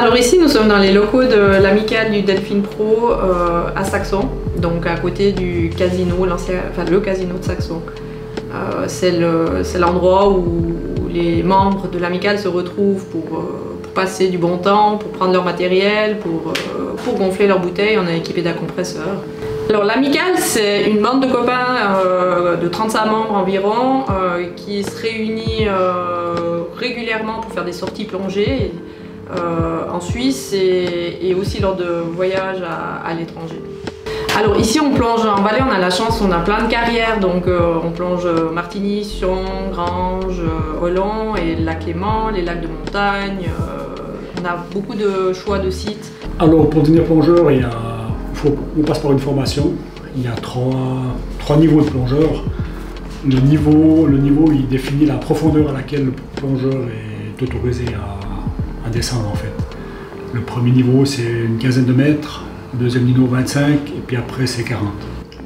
Alors ici, nous sommes dans les locaux de l'amicale du Delphine Pro à Saxon, donc à côté du casino, le casino de Saxon. C'est l'endroit où les membres de l'amicale se retrouvent pour passer du bon temps, pour prendre leur matériel, pour gonfler leurs bouteilles. On est équipé d'un compresseur. Alors l'amicale, c'est une bande de copains de 35 membres environ qui se réunit régulièrement pour faire des sorties plongées en Suisse et aussi lors de voyages à l'étranger. Alors ici on plonge en Valais, on a la chance, on a plein de carrières, donc on plonge Martigny, Sion, Granges, Hollon et le lac Léman, les lacs de montagne. On a beaucoup de choix de sites. Alors pour devenir plongeur, on passe par une formation. Il y a trois niveaux de plongeur. Le niveau il définit la profondeur à laquelle le plongeur est autorisé à descendre en fait. Le premier niveau c'est une quinzaine de mètres, le deuxième niveau 25 et puis après c'est 40.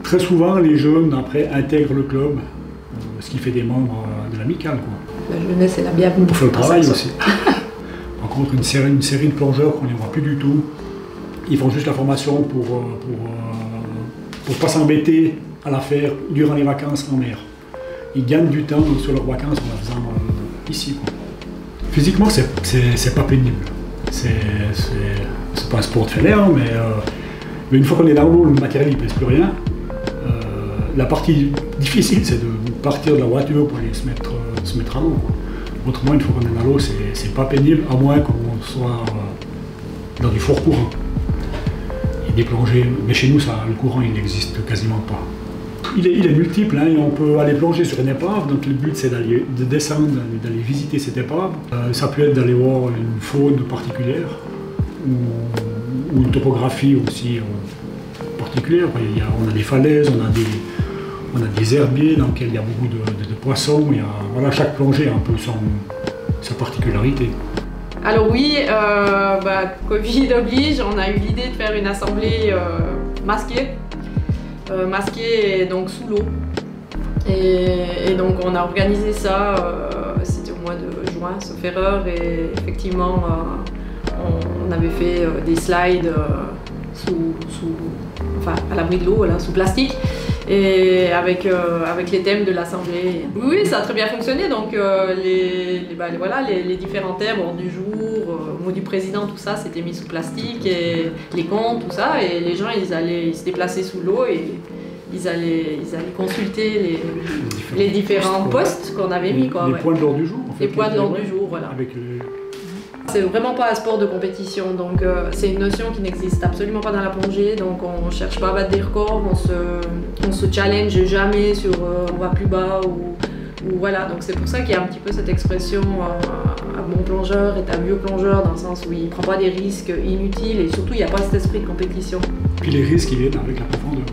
Très souvent les jeunes après intègrent le club, ce qui fait des membres de l'amicale. La jeunesse est la bienvenue. Pour faire le travail aussi. Par contre une série de plongeurs qu'on ne voit plus du tout. Ils font juste la formation pour pas s'embêter à la faire durant les vacances en mer. Ils gagnent du temps sur leurs vacances en la faisant ici. Physiquement, c'est pas pénible. C'est pas un sport de fainéant, mais une fois qu'on est dans l'eau, le matériel ne pèse plus rien. La partie difficile, c'est de partir de la voiture pour aller se mettre à l'eau. Autrement, une fois qu'on est dans l'eau, c'est pas pénible, à moins qu'on soit dans du fort courant. Il y a des plongées, mais chez nous, le courant, il n'existe quasiment pas. Il est multiple, hein, on peut aller plonger sur une épave, donc le but c'est de descendre, d'aller visiter cette épave. Ça peut être d'aller voir une faune particulière, ou une topographie aussi particulière. On a des falaises, on a des herbiers dans lesquels il y a beaucoup de poissons. Voilà, chaque plongée a un peu sa particularité. Alors oui, Covid oblige, on a eu l'idée de faire une assemblée masquée. Masquée donc sous l'eau. Et donc on a organisé ça, c'était au mois de juin, sauf erreur, et effectivement on avait fait des slides à l'abri de l'eau, sous plastique, et avec les thèmes de l'assemblée. Oui, ça a très bien fonctionné, donc les différents thèmes, ordre du jour, mot du président, tout ça, c'était mis sous plastique, et les comptes, tout ça, et les gens ils se déplaçaient sous l'eau et ils allaient consulter les différents postes qu'on avait mis. Les points de l'ordre du jour, en fait. Les points de l'ordre du jour, voilà. C'est vraiment pas un sport de compétition, donc c'est une notion qui n'existe absolument pas dans la plongée, donc on cherche pas à battre des records, on se challenge jamais sur on va plus bas ou voilà, donc c'est pour ça qu'il y a un petit peu cette expression un bon plongeur est un mieux plongeur, dans le sens où il prend pas des risques inutiles et surtout il n'y a pas cet esprit de compétition. Puis les risques ils viennent avec la profondeur.